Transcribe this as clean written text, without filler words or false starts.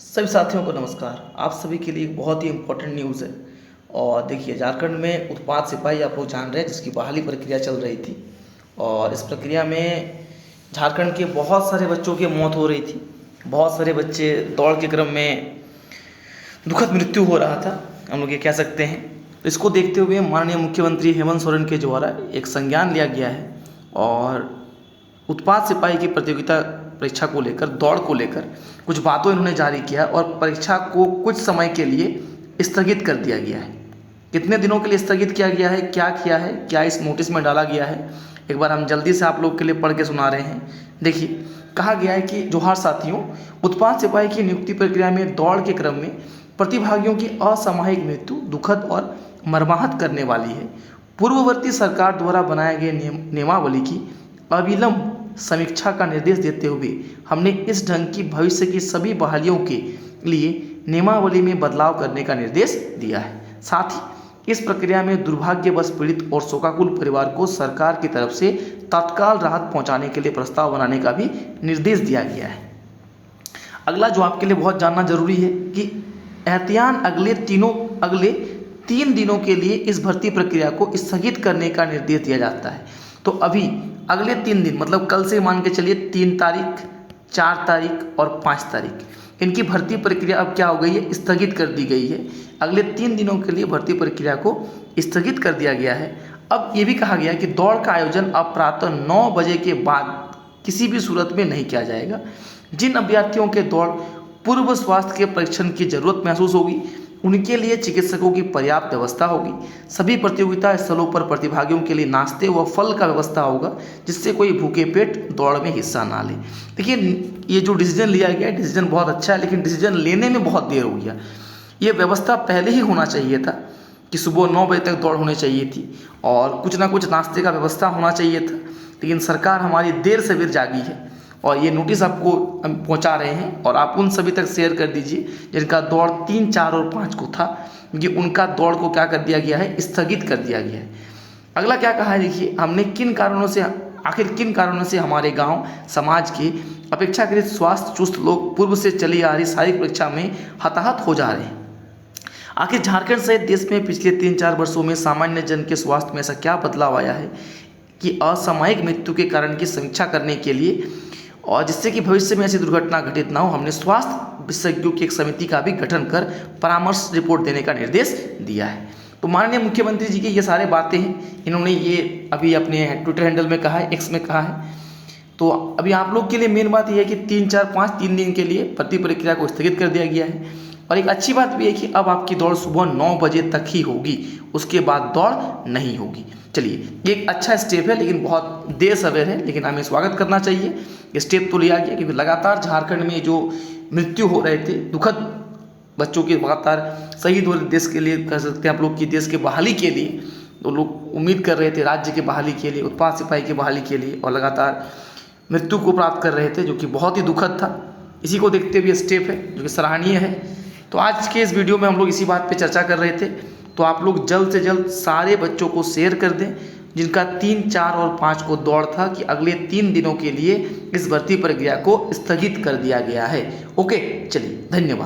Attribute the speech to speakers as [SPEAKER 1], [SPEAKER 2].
[SPEAKER 1] सभी साथियों को नमस्कार। आप सभी के लिए एक बहुत ही इम्पोर्टेंट न्यूज़ है। और देखिए, झारखंड में उत्पाद सिपाही आप लोग जान रहे हैं, जिसकी बहाली प्रक्रिया चल रही थी। और इस प्रक्रिया में झारखंड के बहुत सारे बच्चों की मौत हो रही थी। बहुत सारे बच्चे दौड़ के क्रम में दुखद मृत्यु हो रहा था, हम लोग ये कह सकते हैं। तो इसको देखते हुए माननीय मुख्यमंत्री हेमंत सोरेन के द्वारा एक संज्ञान लिया गया है और उत्पाद सिपाही की प्रतियोगिता परीक्षा को लेकर, दौड़ को लेकर कुछ बातों इन्होंने जारी किया और परीक्षा को कुछ समय के लिए स्थगित कर दिया गया है। कितने दिनों के लिए स्थगित किया गया है, क्या किया है, क्या इस नोटिस में डाला गया है, एक बार हम जल्दी से आप लोग के लिए पढ़ के सुना रहे हैं। देखिए, कहा गया है कि जोहार साथियों, उत्पाद सिपाही की नियुक्ति प्रक्रिया में दौड़ के क्रम में प्रतिभागियों की असामयिक मृत्यु दुखद और मर्माहत करने वाली है। पूर्ववर्ती सरकार द्वारा बनाए गए नियमावली की अविलंब समीक्षा का निर्देश देते हुए हमने इस ढंग की भविष्य की सभी बहालियों के लिए नियमावली में बदलाव करने का निर्देश दिया है। साथ ही इस प्रक्रिया में दुर्भाग्यवश पीड़ित और शोकाकुल परिवार को सरकार की तरफ से तत्काल राहत पहुंचाने के लिए प्रस्ताव बनाने का भी निर्देश दिया गया है। अगला जो आपके लिए बहुत जानना जरूरी है कि एहतियान अगले 3 दिनों के लिए इस भर्ती प्रक्रिया को स्थगित करने का निर्देश दिया जाता है। तो अभी अगले 3 दिन, मतलब कल से मान के चलिए 3 तारीख, 4 तारीख और 5 तारीख, इनकी भर्ती प्रक्रिया अब क्या हो गई है, स्थगित कर दी गई है। अगले 3 दिनों के लिए भर्ती प्रक्रिया को स्थगित कर दिया गया है। अब ये भी कहा गया है कि दौड़ का आयोजन अब प्रातः 9 बजे के बाद किसी भी सूरत में नहीं किया जाएगा। जिन अभ्यर्थियों के दौड़ पूर्व स्वास्थ्य के परीक्षण की जरूरत महसूस होगी, उनके लिए चिकित्सकों की पर्याप्त व्यवस्था होगी। सभी प्रतियोगिता स्थलों पर प्रतिभागियों के लिए नाश्ते व फल का व्यवस्था होगा, जिससे कोई भूखे पेट दौड़ में हिस्सा ना ले। देखिए, ये जो डिसीजन लिया गया है, डिसीजन बहुत अच्छा है, लेकिन डिसीजन लेने में बहुत देर हो गया। ये व्यवस्था पहले ही होना चाहिए था कि सुबह 9 बजे तक दौड़ होनी चाहिए थी और कुछ ना कुछ नाश्ते का व्यवस्था होना चाहिए था। लेकिन सरकार हमारी देर से जागी है और ये नोटिस आपको हम पहुंचा रहे हैं और आप उन सभी तक शेयर कर दीजिए जिनका दौड़ 3, 4 और 5 को था, क्योंकि उनका दौड़ को क्या कर दिया गया है, स्थगित कर दिया गया है। अगला क्या कहा है, देखिए, आखिर किन कारणों से हमारे गांव समाज के अपेक्षाकृत स्वास्थ्य चुस्त लोग पूर्व से चली आ रही शारीरिक परीक्षा में हताहत हो जा रहे हैं। आखिर झारखंड सहित देश में पिछले 3-4 वर्षों में सामान्य जन के स्वास्थ्य में ऐसा क्या बदलाव आया है कि असामयिक मृत्यु के कारण की समीक्षा करने के लिए और जिससे कि भविष्य में ऐसी दुर्घटना घटित ना हो, हमने स्वास्थ्य विशेषज्ञों की एक समिति का भी गठन कर परामर्श रिपोर्ट देने का निर्देश दिया है। तो माननीय मुख्यमंत्री जी की ये सारे बातें हैं, इन्होंने ये अभी अपने ट्विटर हैंडल में कहा है, एक्स में कहा है। तो अभी आप लोग के लिए मेन बात यह है कि 3, 4, 5 3 दिन के लिए भर्ती प्रक्रिया को स्थगित कर दिया गया है। और एक अच्छी बात भी है कि अब आपकी दौड़ सुबह 9 बजे तक ही होगी, उसके बाद दौड़ नहीं होगी। चलिए, ये एक अच्छा स्टेप है, लेकिन बहुत देर सवेर है, लेकिन हमें स्वागत करना चाहिए। स्टेप तो लिया गया, क्योंकि लगातार झारखंड में जो मृत्यु हो रहे थे, दुखद बच्चों के लगातार शहीद हो रहे, देश के लिए कह सकते हैं आप लोग की देश के बहाली के लिए, तो लोग उम्मीद कर रहे थे राज्य के बहाली के लिए, उत्पाद सिपाही की बहाली के लिए, और लगातार मृत्यु को प्राप्त कर रहे थे, जो कि बहुत ही दुखद था। इसी को देखते हुए स्टेप है जो कि सराहनीय है। तो आज के इस वीडियो में हम लोग इसी बात पे चर्चा कर रहे थे। तो आप लोग जल्द से जल्द सारे बच्चों को शेयर कर दें जिनका 3, 4 और 5 को दौड़ था, कि अगले 3 दिनों के लिए इस भर्ती प्रक्रिया को स्थगित कर दिया गया है। ओके, चलिए, धन्यवाद।